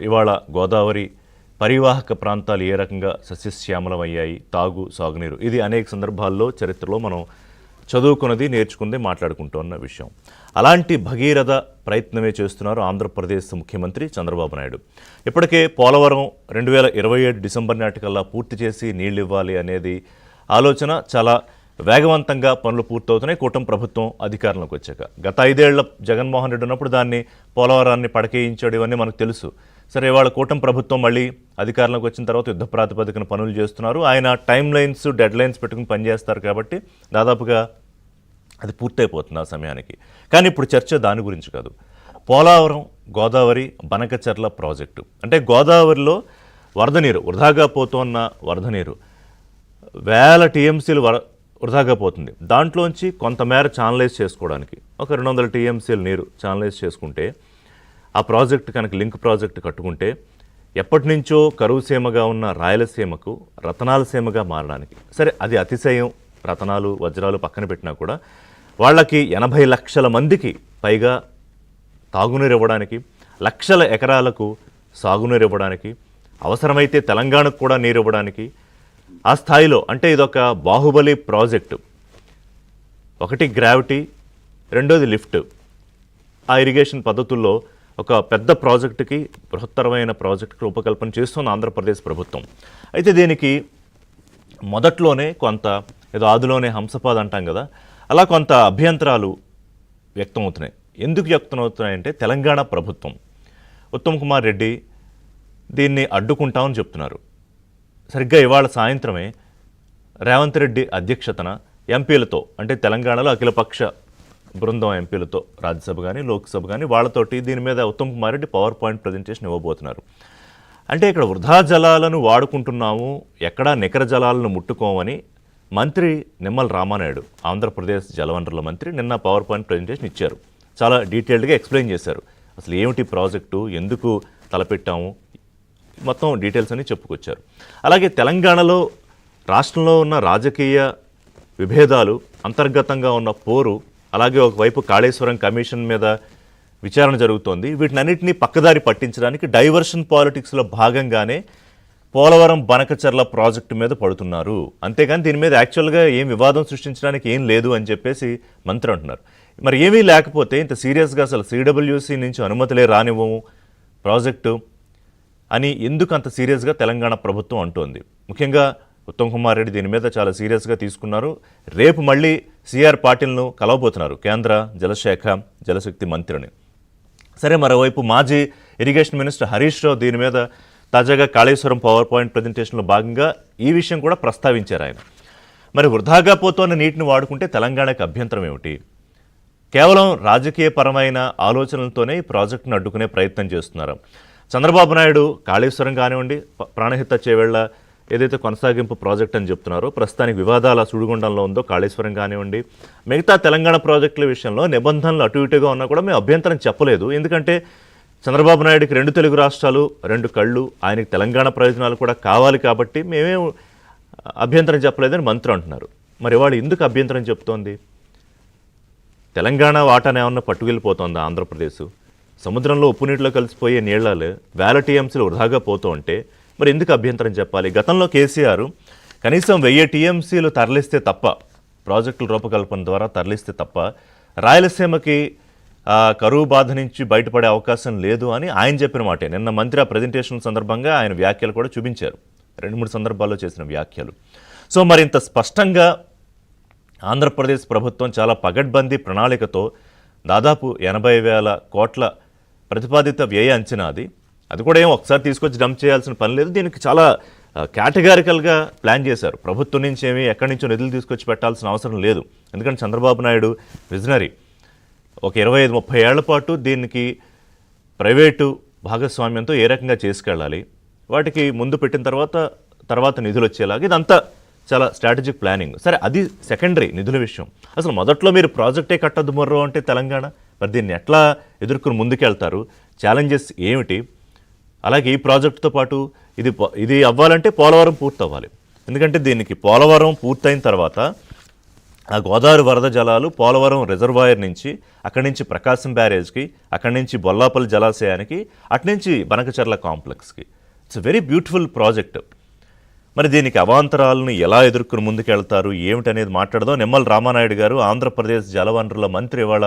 ఇవాళ గోదావరి పరివాహక ప్రాంతాలు ఏ రకంగా సస్యశ్యామలమయ్యాయి, తాగు సాగునీరు, ఇది అనేక సందర్భాల్లో చరిత్రలో మనం చదువుకున్నది నేర్చుకుంది మాట్లాడుకుంటున్న విషయం. అలాంటి భగీరథ ప్రయత్నమే చేస్తున్నారు ఆంధ్రప్రదేశ్ ముఖ్యమంత్రి చంద్రబాబు నాయుడు. ఇప్పటికే పోలవరం 2027 డిసెంబర్ నాటికల్లా పూర్తి చేసి నీళ్లు ఇవ్వాలి అనేది ఆలోచన చాలా వేగవంతంగా పనులు పూర్తవుతున్నాయి కూటమి ప్రభుత్వం అధికారంలోకి వచ్చాక. గత 5 ఏళ్ల జగన్మోహన్ రెడ్డి ఉన్నప్పుడు దాన్ని పోలవరాన్ని పడకేయించాడు, ఇవన్నీ మనకు తెలుసు. సరే, ఇవాళ కూటమి ప్రభుత్వం మళ్ళీ అధికారంలోకి వచ్చిన తర్వాత యుద్ధ ప్రాతిపదికన పనులు చేస్తున్నారు. ఆయన టైం లైన్స్, డెడ్ లైన్స్ పెట్టుకుని పనిచేస్తారు కాబట్టి దాదాపుగా అది పూర్తయిపోతుంది ఆ సమయానికి. కానీ ఇప్పుడు చర్చ దాని గురించి కాదు. పోలవరం గోదావరి బనకచర్ల ప్రాజెక్టు అంటే గోదావరిలో వరద నీరు వృధాగా పోతున్న వరద నీరు వేల టీఎంసీలు వృధాగా పోతుంది. దాంట్లోంచి కొంతమేర ఛానలైజ్ చేసుకోవడానికి ఒక 200 టీఎంసీల నీరు ఛానలైజ్ చేసుకుంటే, ఆ ప్రాజెక్టు కనుక లింక్ ప్రాజెక్టు కట్టుకుంటే ఎప్పటి నుంచో కరువు సీమగా ఉన్న రాయలసీమకు రతనాల సీమగా మారడానికి, సరే అది అతిశయం, రతనాలు వజ్రాలు పక్కన పెట్టినా కూడా వాళ్ళకి 80 లక్షల మందికి పైగా తాగునీరు ఇవ్వడానికి, లక్షల ఎకరాలకు సాగునీరు ఇవ్వడానికి, అవసరమైతే తెలంగాణకు కూడా నీరు ఇవ్వడానికి ఆ స్థాయిలో, అంటే ఇదొక బాహుబలి ప్రాజెక్టు. ఒకటి గ్రావిటీ, రెండోది లిఫ్ట్. ఆ ఇరిగేషన్ పద్ధతుల్లో ఒక పెద్ద ప్రాజెక్టుకి, బృహత్తరమైన ప్రాజెక్టుకి రూపకల్పన చేస్తుంది ఆంధ్రప్రదేశ్ ప్రభుత్వం. అయితే దీనికి మొదట్లోనే కొంత ఏదో ఆదిలోనే హంసపాద్ అంటాం కదా, అలా కొంత అభ్యంతరాలు వ్యక్తమవుతున్నాయి. ఎందుకు వ్యక్తమవుతున్నాయంటే తెలంగాణ ప్రభుత్వం, ఉత్తమ్ కుమార్ రెడ్డి దీన్ని అడ్డుకుంటామని చెప్తున్నారు. సరిగ్గా ఇవాళ సాయంత్రమే రేవంత్ రెడ్డి అధ్యక్షతన ఎంపీలతో, అంటే తెలంగాణలో అఖిలపక్ష బృందం ఎంపీలతో, రాజ్యసభ కానీ లోక్సభ కానీ వాళ్ళతోటి దీని మీద Uttam Kumar Reddy power point presentation ఇవ్వబోతున్నారు. అంటే ఇక్కడ వృధా జలాలను వాడుకుంటున్నాము, ఎక్కడా నికర జలాలను ముట్టుకోమని మంత్రి నిమ్మల రామానాయుడు, ఆంధ్రప్రదేశ్ జలవనరుల మంత్రి, నిన్న పవర్ పాయింట్ ప్రజెంటేషన్ ఇచ్చారు. చాలా డీటెయిల్డ్గా ఎక్స్ప్లెయిన్ చేశారు. అసలు ఏమిటి ప్రాజెక్టు, ఎందుకు తలపెట్టాము, మొత్తం డీటెయిల్స్ అని చెప్పుకొచ్చారు. అలాగే తెలంగాణలో రాష్ట్రంలో ఉన్న రాజకీయ విభేదాలు, అంతర్గతంగా ఉన్న పోరు, అలాగే ఒకవైపు కాళేశ్వరం కమిషన్ మీద విచారణ జరుగుతోంది. వీటినన్నింటినీ పక్కదారి పట్టించడానికి డైవర్షన్ పాలిటిక్స్లో భాగంగానే పోలవరం బనకచర్ల ప్రాజెక్టు మీద పడుతున్నారు. అంతేగాని దీని మీద యాక్చువల్గా ఏం వివాదం సృష్టించడానికి ఏం లేదు అని చెప్పేసి మంత్రి అంటున్నారు. మరి ఏమీ లేకపోతే ఇంత సీరియస్గా అసలు సిడబ్ల్యూసీ నుంచి అనుమతులే రానివ్వము ప్రాజెక్టు అని ఎందుకు అంత సీరియస్గా తెలంగాణ ప్రభుత్వం అంటోంది. ముఖ్యంగా ఉత్తమ్ కుమార్ రెడ్డి దీని మీద చాలా సీరియస్గా తీసుకున్నారు. రేపు మళ్ళీ సిఆర్ పాటిల్ను కలవబోతున్నారు, కేంద్ర జలశాఖ జలశక్తి మంత్రిని. సరే, మరోవైపు మాజీ ఇరిగేషన్ మినిస్టర్ హరీష్ రావు దీని మీద తాజాగా కాళేశ్వరం పవర్ పాయింట్ ప్రజెంటేషన్లో భాగంగా ఈ విషయం కూడా ప్రస్తావించారు ఆయన. మరి వృధాగా పోతున్న నీటిని వాడుకుంటే తెలంగాణకు అభ్యంతరం ఏమిటి? కేవలం రాజకీయపరమైన ఆలోచనలతోనే ఈ ప్రాజెక్టును అడ్డుకునే ప్రయత్నం చేస్తున్నారు చంద్రబాబు నాయుడు. కాళేశ్వరం కానివ్వండి, ప్రాణహిత చేవేళ్ల ఏదైతే కొనసాగింపు ప్రాజెక్ట్ అని చెప్తున్నారో, ప్రస్తుతానికి వివాదాల సుడిగుండంలో ఉందో కాళేశ్వరం కానివ్వండి, మిగతా తెలంగాణ ప్రాజెక్టుల విషయంలో నిబంధనలు అటు ఇటుగా ఉన్నా కూడా మేము అభ్యంతరం చెప్పలేదు. ఎందుకంటే చంద్రబాబు నాయుడికి 2 తెలుగు రాష్ట్రాలు, 2 కళ్ళు, ఆయనకి తెలంగాణ ప్రయోజనాలు కూడా కావాలి కాబట్టి మేమేం అభ్యంతరం చెప్పలేదని మంత్రి అంటున్నారు. మరి వాళ్ళు ఎందుకు అభ్యంతరం చెప్తోంది? తెలంగాణ వాటాను ఏమన్నా పట్టుకెళ్ళిపోతుందా ఆంధ్రప్రదేశ్? సముద్రంలో ఉప్పు నీటిలో కలిసిపోయే నీళ్లు వేల టీఎంసీలు వృధాగా పోతూ ఉంటే మరి ఎందుకు అభ్యంతరం చెప్పాలి? గతంలో కేసీఆర్ కనీసం 1000 టీఎంసీలు తరలిస్తే తప్ప, ప్రాజెక్టుల రూపకల్పన ద్వారా తరలిస్తే తప్ప రాయలసీమకి కరువు బాధ నుంచి బయటపడే అవకాశం లేదు అని ఆయన చెప్పిన మాటే. నిన్న మంత్రి ఆ ప్రజెంటేషన్ సందర్భంగా ఆయన వ్యాఖ్యలు కూడా చూపించారు, 2-3 సందర్భాల్లో చేసిన వ్యాఖ్యలు. సో మరి ఇంత స్పష్టంగా ఆంధ్రప్రదేశ్ ప్రభుత్వం చాలా పగడ్బందీ ప్రణాళికతో దాదాపు 80,000 కోట్ల ప్రతిపాదిత వ్యయ అంచనా, అది కూడా ఏం ఒకసారి తీసుకొచ్చి డంప్ చేయాల్సిన పని లేదు. దీనికి చాలా కేటగారికల్గా ప్లాన్ చేశారు. ప్రభుత్వం నుంచి ఏమీ ఎక్కడి నుంచో నిధులు తీసుకొచ్చి పెట్టాల్సిన అవసరం లేదు. ఎందుకంటే చంద్రబాబు నాయుడు విజనరీ. ఒక 25-30 ఏళ్ల పాటు దీనికి ప్రైవేటు భాగస్వామ్యంతో ఏ రకంగా చేసుకెళ్ళాలి, వాటికి ముందు పెట్టిన తర్వాత నిధులు వచ్చేలాగా ఇదంతా చాలా స్ట్రాటజిక్ ప్లానింగ్. సరే, అది సెకండరీ, నిధుల విషయం. అసలు మొదట్లో మీరు ప్రాజెక్టే కట్టద్దు మొర్రో అంటే తెలంగాణ, మరి దీన్ని ఎట్లా ఎదుర్కొని ముందుకెళ్తారు? ఛాలెంజెస్ ఏమిటి? అలాగే ఈ ప్రాజెక్టుతో పాటు ఇది అవ్వాలంటే పోలవరం పూర్తి అవ్వాలి. ఎందుకంటే దీనికి పోలవరం పూర్తయిన తర్వాత ఆ గోదావరి వరద జలాలు పోలవరం రిజర్వాయర్ నుంచి, అక్కడి నుంచి ప్రకాశం బ్యారేజ్కి, అక్కడి నుంచి బొల్లాపల్లి జలాశయానికి, అట్నుంచి బనకచర్ల కాంప్లెక్స్కి. It's very beautiful project. మరి దీనికి అవాంతరాలను ఎలా ఎదుర్కొని ముందుకెళ్తారు ఏమిటనేది మాట్లాడదాం. నిమ్మల రామానాయుడు గారు ఆంధ్రప్రదేశ్ జలవనరుల మంత్రి ఇవాళ